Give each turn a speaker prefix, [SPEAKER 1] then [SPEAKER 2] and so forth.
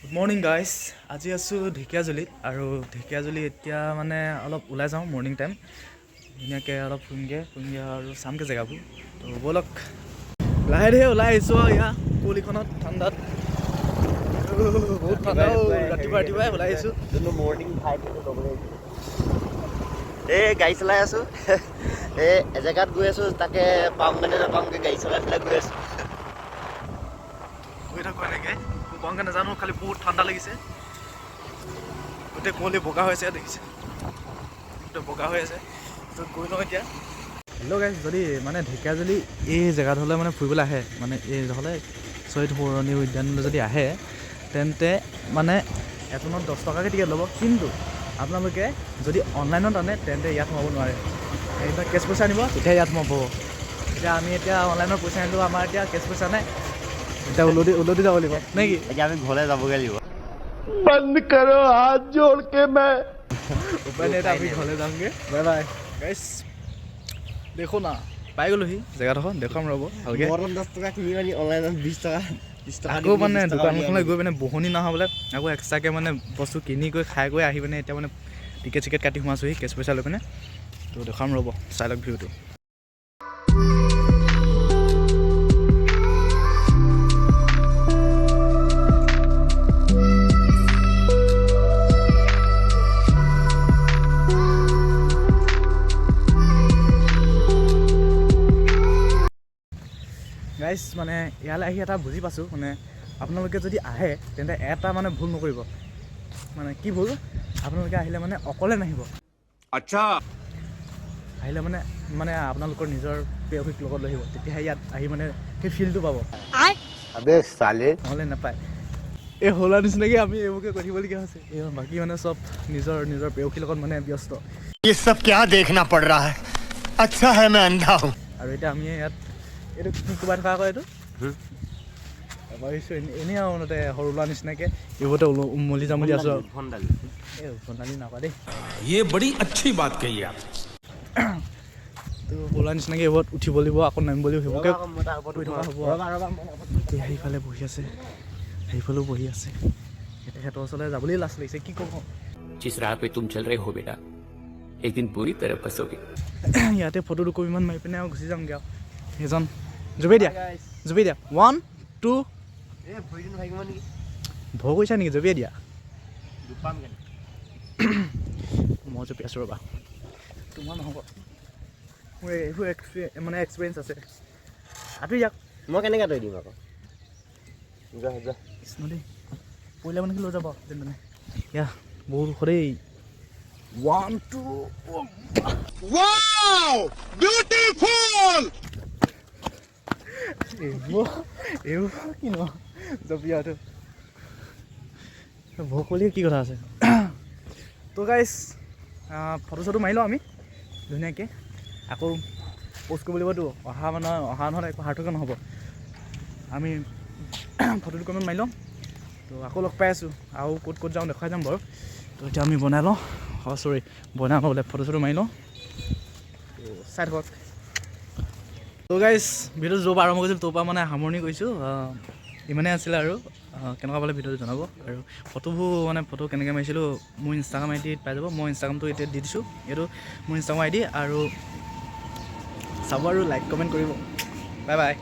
[SPEAKER 1] good morning guys আজি আছোঁ ঢেকীয়াজুলিত আৰু ঢেকীয়াজুলি এতিয়া মানে অলপ ওলাই যাওঁ মৰ্ণিং টাইম ধুনীয়াকৈ অলপ ফুৰিমগৈ আৰু চামগৈ জেগাবোৰ তো ব'লক লাহে ধীৰে ওলাই আহিছোঁ আৰু এয়া কুঁৱলীখনত ঠাণ্ডাত বহুত ঠাণ্ডা ৰাতিপুৱাই ওলাই আহিছোঁ
[SPEAKER 2] মৰ্ণিং এই গাড়ী চলাই আছোঁ এই এজেগাত গৈ আছোঁ তাকে পামগৈ নে নাপামগৈ গাড়ী চলাই পেলাই গৈ আছোঁ
[SPEAKER 1] গৈ থাকোঁ এনেকৈ পামগৈ নাজানো খালি বহুত ঠাণ্ডা লাগিছে গোটেই কুঁৱলী বগা হৈ আছে দেখিছে গোটেই বগা হৈ আছে গৈ লওঁ এতিয়া হেল্ল' গাইজ যদি মানে ঢেকীয়াজুলি এই জেগাডোখৰলৈ মানে ফুৰিবলৈ আহে মানে এই হ'লে শ্বহীদ সৌৰণী উদ্যানলৈ যদি আহে তেন্তে মানে এজনত 10 টকাকৈ টিকেট ল'ব কিন্তু আপোনালোকে যদি অনলাইনত আনে তেন্তে ইয়াত সোমাব নোৱাৰে এতিয়া কেছ পইচা আনিব তেতিয়া ইয়াত সোমাব এতিয়া আমি এতিয়া অনলাইনত পইচা আনিলোঁ আমাৰ এতিয়া কেছ পইচা নাই এতিয়া উলটি যাব লাগিব নে কি
[SPEAKER 2] এতিয়া আমি ঘৰলৈ যাবগৈ লাগিব
[SPEAKER 3] बंद करो हाथ जोड़ के मैं
[SPEAKER 1] উপায় নাই আমি ঘৰলৈ যামগৈ বাই বাই গাইছ দেখো না পাই গ'লোহি জেগাডোখৰ দেখুৱাম ৰ'ব ভালকৈ
[SPEAKER 2] 10 টকা কিনি আনি অনলাইনত 20 টকা
[SPEAKER 1] আকৌ মানে দোকানখনলৈ গৈ মানে বহনি নহয় বোলে আকৌ এক্সট্ৰাকৈ মানে বস্তু কিনি গৈ খাই গৈ আহি মানে এতিয়া মানে টিকেট চিকেট কাটি সোমাইছোহি কেছ পইচা লৈ পিনে তো দেখুৱাম ৰ'ব চাই লওক ভিউটো গাইজ মানে ইয়ালৈ আহি এটা বুজি পাইছোঁ মানে আপোনালোকে যদি আহে তেন্তে এটা মানে ভুল নকৰিব মানে কি ভুল আপোনালোকে আহিলে মানে অকলে নাহিব
[SPEAKER 3] अच्छा
[SPEAKER 1] আহিলে মানে মানে আপোনালোকৰ নিজৰ প্ৰেয়সীক লগত লৈ আহিব তেতিয়াহে ইয়াত আহি মানে সেই ফিলটো পাব
[SPEAKER 2] अबे साले
[SPEAKER 1] নহ'লে নাপায় এই হলাৰ নিচিনাকৈ আমি এইবোৰকে কৈ থাকিবলগীয়া হৈছে এই বাকী মানে চব নিজৰ প্ৰেয়সীৰ লগত মানে ব্যস্ত
[SPEAKER 3] ये सब क्या देखना पड़ रहा है अच्छा है मैं अंधा हूँ
[SPEAKER 1] আৰু এতিয়া আমি ইয়াত এইটো কিবা থকা আকৌ এইটো ভাবিছোঁ এনেই আৰু মনতে সৰু ল'ৰা নিচিনাকৈ এইবোৰতে উমলি যাম বুলি আছোঁ আৰু এই উফন্দালি নাপা দেই
[SPEAKER 3] ये बड़ी अच्छी बात कही आप
[SPEAKER 1] তো সৰু নিচিনাকৈ এইবোৰত উঠিব লাগিব আকৌ নামিব লাগিব সেইবোৰকে কৰি থকা হ'ব এতিয়া সেইফালে বহি আছে সেইফালেও বহি আছে তেখেতৰ ওচৰলৈ যাবলৈ লাজ লাগিছে কি ক'ব
[SPEAKER 4] जिस राह पे तुम चल रहे हो बेटा एक दिन पूरी तरह फंसोगे
[SPEAKER 1] ইয়াতে ফটো দুকপিমান মাৰি পিনে আৰু গুচি যামগৈ আৰু সেইজন জুবি দিয়া 1 2
[SPEAKER 2] এই ভৰিটো ভাগিব নেকি
[SPEAKER 1] ভয় কৰিছা নেকি জপিয়াই দিয়া
[SPEAKER 2] দুপাম কেনে
[SPEAKER 1] মই জপি আছোঁ ৰ'বা তোমাৰ নহ'ব মোৰ এইবোৰ মানে এক্সপিৰিয়েঞ্চ আছে আঁতৰি যাওক
[SPEAKER 2] মই কেনেকৈ তৈ দিম আকৌ যোৱা যোৱা
[SPEAKER 1] কৃষ্ণ দেই পৰিলে মানে কি লৈ যাব যেন মানে ইয়া বহুত ওখ দেই 1 2
[SPEAKER 3] वाओ ब्यूटीफुल
[SPEAKER 1] এইবোৰ কি ন জপিয়াটো ভোক বুলি কি কথা আছে তো গাইজ ফটো চটো মাৰি লওঁ আমি ধুনীয়াকৈ আকৌ প'ষ্ট কৰিব লাগিবতো অহা নহ'লে একো সাৰ্থক নহ'ব আমি ফটো দুকপিমান মাৰি লওঁ তো আকৌ লগ পাই আছোঁ আৰু ক'ত যাওঁ দেখুৱাই যাম বাৰু তো এতিয়া আমি বনাই লওঁ বনাই লওঁ বোলে ফটো চটো মাৰি লওঁ তো চাই থাকক তো গাইজ ভিডিঅ'টো য'ৰ পৰা আৰম্ভ কৰিছিলোঁ তোৰ পৰা মানে সামৰণি কৰিছোঁ ইমানেই আছিলে আৰু কেনেকুৱা পালে ভিডিঅ'টো জনাব আৰু ফটো কেনেকৈ মাৰিছিলোঁ মোৰ ইনষ্টাগ্ৰাম আই ডিত পাই যাব মই ইনষ্টাগ্ৰামটো এতিয়া দি দিছোঁ এইটো মোৰ ইনষ্টাগ্ৰাম আই ডি আৰু চাব আৰু লাইক কমেণ্ট কৰিব বাই বাই